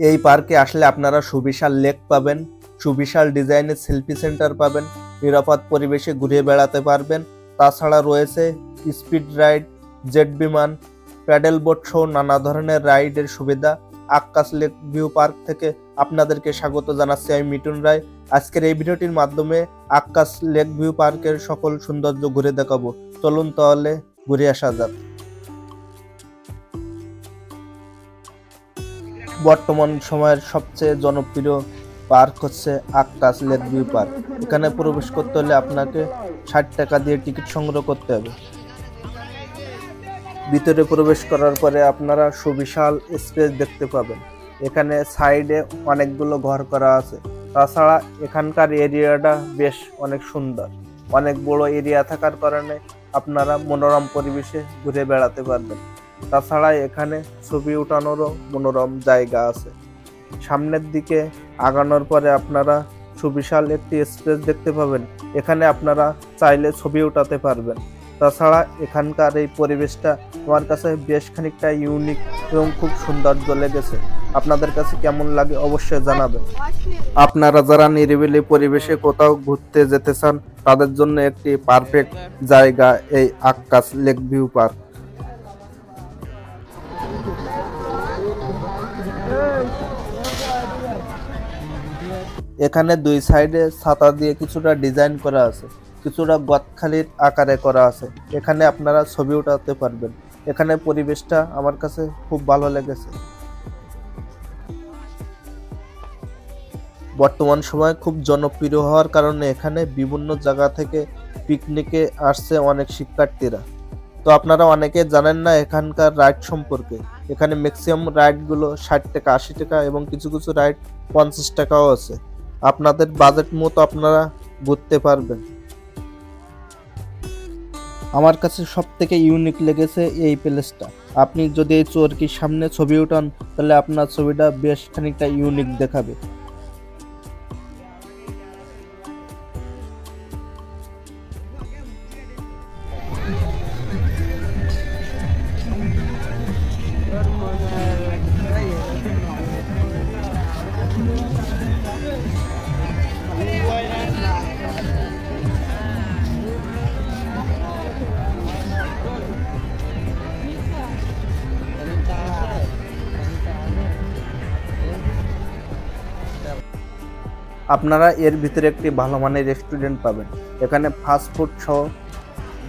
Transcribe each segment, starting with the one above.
এই পার্কে আসলে আপনারা সুবিশাল লেক পাবেন, সুবিশাল ডিজাইনের সেলফি সেন্টার পাবেন, নিরাপদ পরিবেশে ঘুরে বেড়াতে পারবেন। তাছাড়া রয়েছে স্পিড রাইড, জেট বিমান, প্যাডেল বোট সহ নানা ধরনের রাইডের সুবিধা। আক্কাস লেক ভিউ পার্ক থেকে আপনাদেরকে স্বাগত জানাচ্ছি আমি মিঠুন রায়। আজকের এই ভিডিওটির মাধ্যমে আক্কাস লেক ভিউ পার্কের সকল সৌন্দর্য ঘুরে দেখাবো। চলুন তাহলে ঘুরে আসা যাক। বর্তমান সময়ের সবচেয়ে জনপ্রিয় পার্ক হচ্ছে আক্কাস লেক ভিউ পার্ক। এখানে প্রবেশ করতে হলে আপনাকে 60 টাকা দিয়ে টিকিট সংগ্রহ করতে হবে। ভিতরে প্রবেশ করার পরে আপনারা সুবিশাল স্পেস দেখতে পাবেন। এখানে সাইডে অনেকগুলো ঘর করা আছে। তাছাড়া এখানকার এরিয়াটা বেশ অনেক সুন্দর, অনেক বড় এরিয়া থাকার কারণে আপনারা মনোরম পরিবেশে ঘুরে বেড়াতে পারবেন। তাছাড়া এখানে ছবি উঠানোরও মনোরম জায়গা আছে। সামনের দিকে আগানোর পরে আপনারা সুবিশাল একটি স্পেস দেখতে পাবেন। এখানে আপনারা চাইলে ছবি উঠাতে পারবেন। তাছাড়া এখানকার এই পরিবেশটা আমার কাছে বেশ খানিকটা ইউনিক এবং খুব সৌন্দর্য লেগেছে। আপনাদের কাছে কেমন লাগে অবশ্যই জানাবেন। আপনারা যারা নিরিবিলি পরিবেশে কোথাও ঘুরতে যেতে চান তাদের জন্য একটি পারফেক্ট জায়গা এই আক্কাস লেক ভিউ পার্ক। এখানে দুই সাইডে ছাতা দিয়ে কিছুটা ডিজাইন করা আছে, কিছুটা গদখালির আকারে করা আছে। এখানে আপনারা ছবি উঠাতে পারবেন। এখানে পরিবেশটা আমার কাছে খুব ভালো লেগেছে। বর্তমান সময়ে খুব জনপ্রিয় হওয়ার কারণে এখানে বিভিন্ন জায়গা থেকে পিকনিকে আসছে অনেক শিক্ষার্থীরা। তো আপনারা অনেকে জানেন না এখানকার রাইড সম্পর্কে। এখানে ম্যাক্সিমাম রাইডগুলো 60 টাকা, 80 টাকা এবং কিছু কিছু রাইড 50 টাকাও আছে। আপনাদের বাজেট মতো আপনারা ঘুরতে পারবেন। আমার কাছে সব থেকে ইউনিক লেগেছে এই প্লেসটা। আপনি যদি এই চরকির সামনে ছবি উঠান তাহলে আপনার ছবিটা বেশ খানিকটা ইউনিক দেখাবে। আপনারা এর ভিতরে একটি ভালো মানের রেস্টুরেন্ট পাবেন। এখানে ফাস্টফুড সহ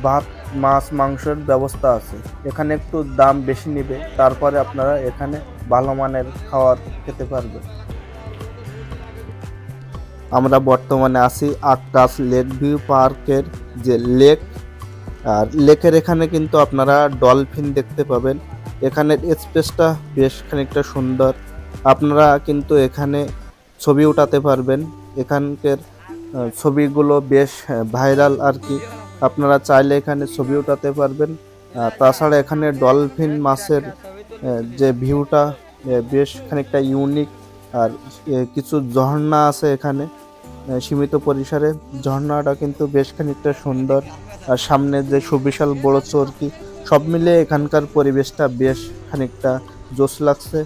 ভাত, মাছ, মাংসের ব্যবস্থা আছে। এখানে একটু দাম বেশি নেবে, তারপরে আপনারা এখানে ভালো মানের খাবার খেতে পারবেন। আমরা বর্তমানে আছি আক্কাস লেক ভিউ পার্কের যে লেক, আর লেকের এখানে কিন্তু আপনারা ডলফিন দেখতে পাবেন। এখানের স্পেসটা বেশ খানিকটা সুন্দর। আপনারা কিন্তু এখানে ছবি উঠাতে পারবেন। এখানকার ছবিগুলো বেশ ভাইরাল আর কি। আপনারা চাইলে এখানে ছবি উঠাতে পারবেন। তাছাড়া এখানে ডলফিন মাছের যে ভিউটা বেশ খানিকটা ইউনিক। আর কিছু ঝর্ণা আছে এখানে সীমিত পরিসরে। ঝর্ণাটা কিন্তু বেশ খানিকটা সুন্দর। আর সামনে যে সুবিশাল বড় চরকি, সব মিলে এখানকার পরিবেশটা বেশ খানিকটা জোশ লাগছে।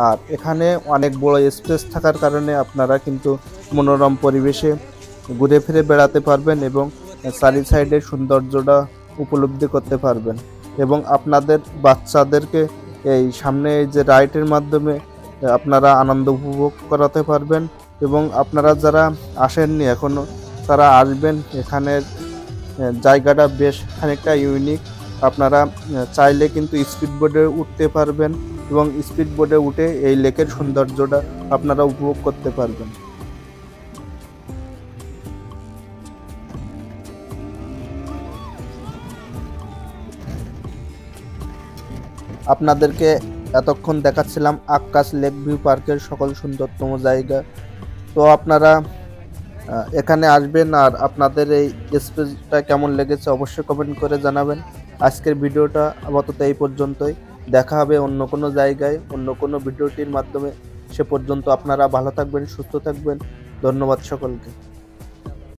আর এখানে অনেক বড় স্পেস থাকার কারণে আপনারা কিন্তু মনোরম পরিবেশে ঘুরে ফিরে বেড়াতে পারবেন এবং চারি সাইডের সৌন্দর্যটা উপলব্ধি করতে পারবেন। এবং আপনাদের বাচ্চাদেরকে এই সামনে এই যে রাইডের মাধ্যমে আপনারা আনন্দ উপভোগ করাতে পারবেন। এবং আপনারা যারা আসেননি এখনও তারা আসবেন। এখানের জায়গাটা বেশ খানিকটা ইউনিক। আপনারা চাইলে কিন্তু স্পিড বোটে উঠতে পারবেন এবং স্পিড বোটে উঠে এই লেকের সৌন্দর্যটা আপনারা উপভোগ করতে পারবেন। আপনাদেরকে এতক্ষণ দেখাচ্ছিলাম আক্কাস লেক ভিউ পার্কের সকল সুন্দরতম জায়গা। তো আপনারা এখানে আসবেন। আর আপনাদের এই স্পেসটা কেমন লেগেছে অবশ্যই কমেন্ট করে জানাবেন। আজকের ভিডিওটা আপাতত এই পর্যন্তই। দেখা হবে অন্য কোনো জায়গায় অন্য কোনো ভিডিওটির মাধ্যমে। সে পর্যন্ত আপনারা ভালো থাকবেন, সুস্থ থাকবেন। ধন্যবাদ সকলকে।